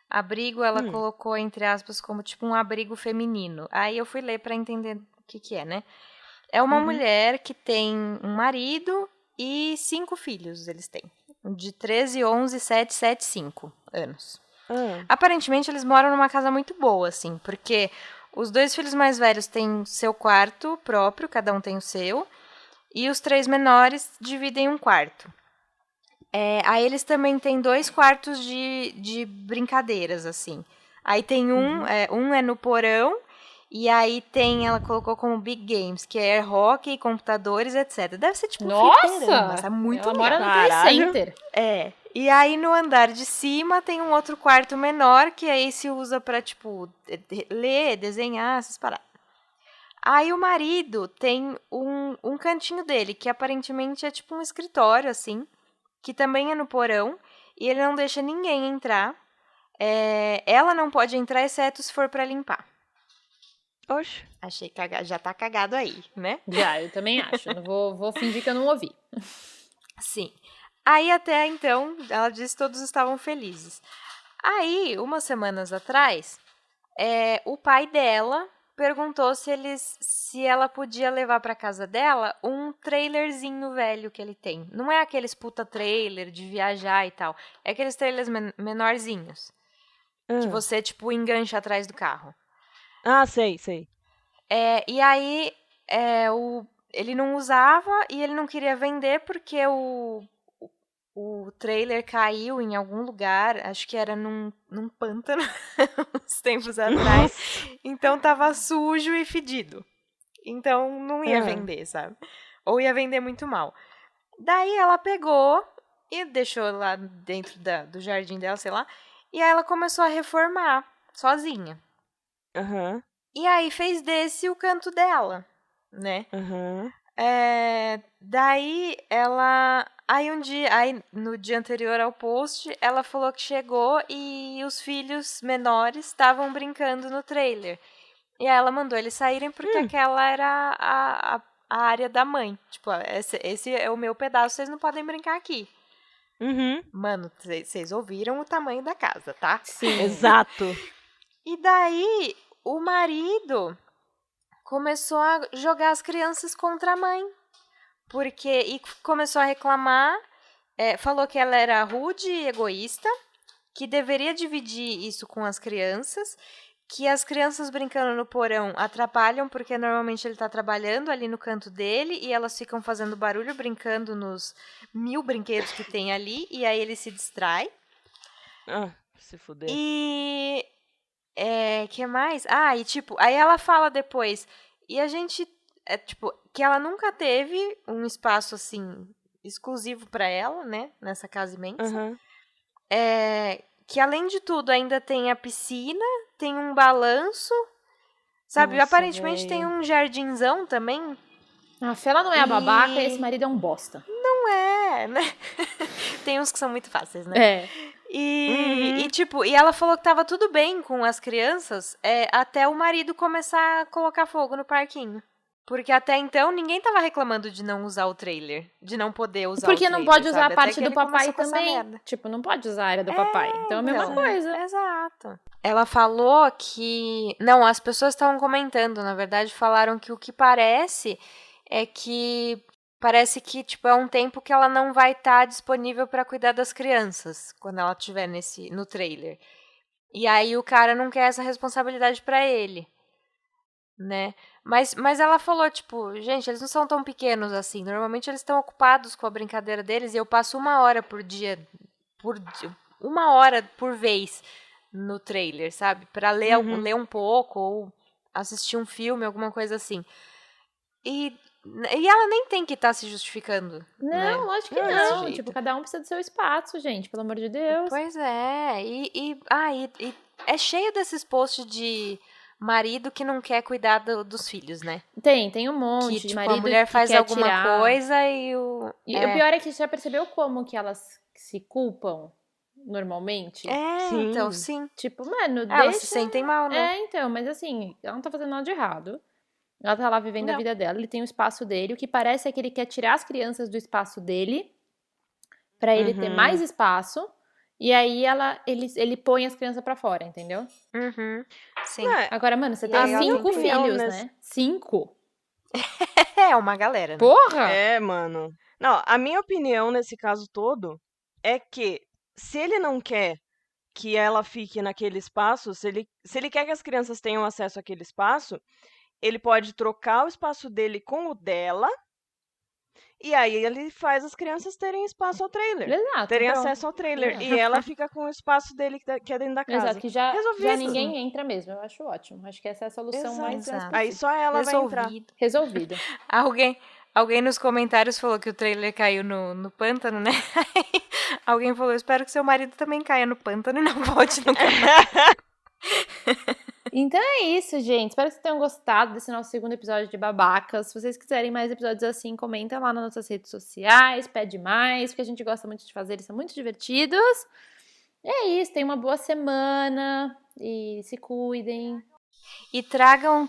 S2: Abrigo, ela colocou entre aspas como tipo um abrigo feminino. Aí eu fui ler pra entender o que é, né? É uma mulher que tem um marido e 5 filhos, eles têm. De 13, 11, 7, 7, 5 anos. Aparentemente, eles moram numa casa muito boa, assim, porque os 2 filhos mais velhos têm seu quarto próprio, cada um tem o seu. e os 3 menores dividem um quarto. Aí eles também têm 2 quartos de brincadeiras, assim. Aí tem um é no porão, e aí ela colocou como Big Games, que é hockey, computadores, etc. Deve ser tipo um fliperama,
S1: Nossa!
S2: é muito
S1: Ela
S2: legal.
S1: mora no Play
S3: Caralho.
S1: Center.
S2: E aí no andar de cima tem um outro quarto menor, que aí se usa pra, tipo, ler, desenhar, essas paradas. Aí o marido tem um cantinho dele, que aparentemente é tipo um escritório, assim, que também é no porão, e ele não deixa ninguém entrar. Ela não pode entrar, exceto se for pra limpar.
S3: Oxe.
S2: Achei cagado, já tá cagado aí, né?
S1: Já, eu também acho. Não vou fingir que eu não ouvi.
S2: Sim. Aí até então, ela disse que todos estavam felizes. Aí, umas semanas atrás, o pai dela perguntou se ela podia levar pra casa dela um trailerzinho velho que ele tem. Não é aqueles puta trailer de viajar e tal. É aqueles trailers menorzinhos. Que você, tipo, engancha atrás do carro.
S3: Ah, sei.
S2: E aí, ele não usava e ele não queria vender porque o trailer caiu em algum lugar, acho que era num pântano, uns tempos atrás. Então tava sujo e fedido. Então não ia vender, sabe? Ou ia vender muito mal. Daí ela pegou e deixou lá dentro do jardim dela, sei lá. E aí ela começou a reformar, sozinha.
S3: Aham.
S2: E aí fez desse o canto dela, né?
S3: Aham.
S2: Daí ela. Aí no dia anterior ao post, ela falou que chegou e os filhos menores estavam brincando no trailer. E aí ela mandou eles saírem porque aquela era a área da mãe. Tipo, esse é o meu pedaço, vocês não podem brincar aqui.
S3: Uhum.
S2: Mano, vocês ouviram o tamanho da casa, tá?
S1: Sim.
S3: Exato.
S2: E daí o marido começou a jogar as crianças contra a mãe. E começou a reclamar, falou que ela era rude e egoísta, que deveria dividir isso com as crianças, que as crianças brincando no porão atrapalham, porque normalmente ele tá trabalhando ali no canto dele, e elas ficam fazendo barulho, brincando nos 1000 brinquedos que tem ali, e aí ele se distrai.
S3: Se fuder.
S2: E... que mais? E tipo, aí ela fala depois, e a gente... que ela nunca teve um espaço, assim, exclusivo pra ela, né? Nessa casa imensa.
S3: Aham.
S2: Que, além de tudo, ainda tem a piscina, tem um balanço, sabe?
S3: Nossa,
S2: Aparentemente tem
S3: véi.
S2: um jardinzão também.
S1: A Fela não é a babaca e esse marido é um bosta.
S2: Não é, né? Tem uns que são muito fáceis, né?
S1: É.
S2: E tipo, e ela falou que tava tudo bem com as crianças até o marido começar a colocar fogo no parquinho. Porque até então ninguém tava reclamando de não usar o trailer, de não poder usar o
S1: Porque
S2: trailer.
S1: não pode usar
S2: sabe?
S1: a
S2: Até
S1: parte
S2: que
S1: do
S2: ele
S1: papai
S2: começou com essa
S1: também.
S2: merda.
S1: Tipo, não pode usar a área do papai. Então é a mesma
S2: Então,
S1: coisa.
S2: Exato. Ela falou que... Não, as pessoas estavam comentando, na verdade, falaram que o que parece é que... Parece que, tipo, é um tempo que ela não vai estar disponível para cuidar das crianças, quando ela estiver no trailer. E aí o cara não quer essa responsabilidade para ele, né? Mas ela falou, tipo, gente, eles não são tão pequenos assim. Normalmente eles estão ocupados com a brincadeira deles e eu passo 1 hora por dia, 1 hora por vez no trailer, sabe? Pra ler um pouco ou assistir um filme, alguma coisa assim. E ela nem tem que estar se justificando.
S1: Não,
S2: né?
S1: lógico que
S2: Desse
S1: não.
S2: jeito.
S1: Tipo, cada um precisa do seu espaço, gente. Pelo amor de Deus.
S2: Pois é. E é cheio desses posts de marido que não quer cuidar dos filhos, né?
S1: Tem um monte
S2: Que,
S1: de
S2: tipo,
S1: marido
S2: a mulher
S1: que
S2: faz
S1: quer
S2: alguma
S1: tirar.
S2: coisa e o...
S1: E o pior é que você já percebeu como que elas se culpam normalmente?
S3: Sim.
S2: então, sim.
S1: Tipo, mano,
S2: Elas
S1: deixa...
S2: se sentem mal, né?
S1: Então, mas assim, ela não tá fazendo nada de errado. Ela tá lá vivendo a
S2: Não.
S1: vida dela, ele tem o espaço dele. O que parece é que ele quer tirar as crianças do espaço dele pra ele ter mais espaço. E aí ele põe as crianças pra fora, entendeu?
S2: Sim.
S1: Agora, mano, você
S2: E
S1: tem
S2: aí ela
S1: 5
S3: tem opinião
S1: filhos,
S3: nessa-
S1: né? 5?
S2: É uma galera, né?
S1: Porra!
S3: Mano. Não, a minha opinião nesse caso todo é que se ele não quer que ela fique naquele espaço, se ele quer que as crianças tenham acesso àquele espaço, ele pode trocar o espaço dele com o dela E aí ele faz as crianças terem espaço ao trailer.
S1: Exato.
S3: Terem
S1: pronto.
S3: acesso ao trailer. E ela fica com o espaço dele que é dentro da casa.
S1: Exato, que já
S3: Resolvido.
S1: ninguém entra mesmo. Eu acho ótimo. Acho que essa é a solução mais
S2: Exato.
S3: Aí só ela vai entrar.
S2: Resolvido.
S1: resolvido.
S2: Alguém nos comentários falou que o trailer caiu no pântano, né? Alguém falou, espero que seu marido também caia no pântano e não volte nunca mais.
S1: Então é isso, gente. Espero que vocês tenham gostado desse nosso segundo episódio de Babacas. Se vocês quiserem mais episódios assim, comenta lá nas nossas redes sociais, pede mais, porque a gente gosta muito de fazer, eles são muito divertidos. E é isso, tenham uma boa semana e se cuidem.
S2: E tragam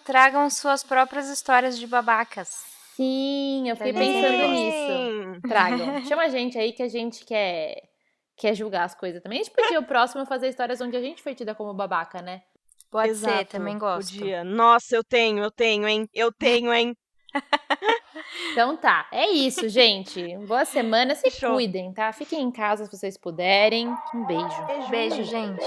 S2: suas próprias histórias de babacas.
S1: Sim, eu fiquei
S2: Pra gente
S1: pensando
S2: ler.
S1: nisso. Tragam. Chama a gente aí que a gente quer julgar as coisas também. A gente podia o próximo fazer histórias onde a gente foi tida como babaca, né?
S2: Pode ser,
S3: Exato,
S2: também gosto.
S3: Podia. Nossa, eu tenho, hein?
S1: Então tá, é isso, gente. Boa semana, se
S3: Show.
S1: cuidem, tá? Fiquem em casa se vocês puderem. Um beijo.
S2: Beijo, gente.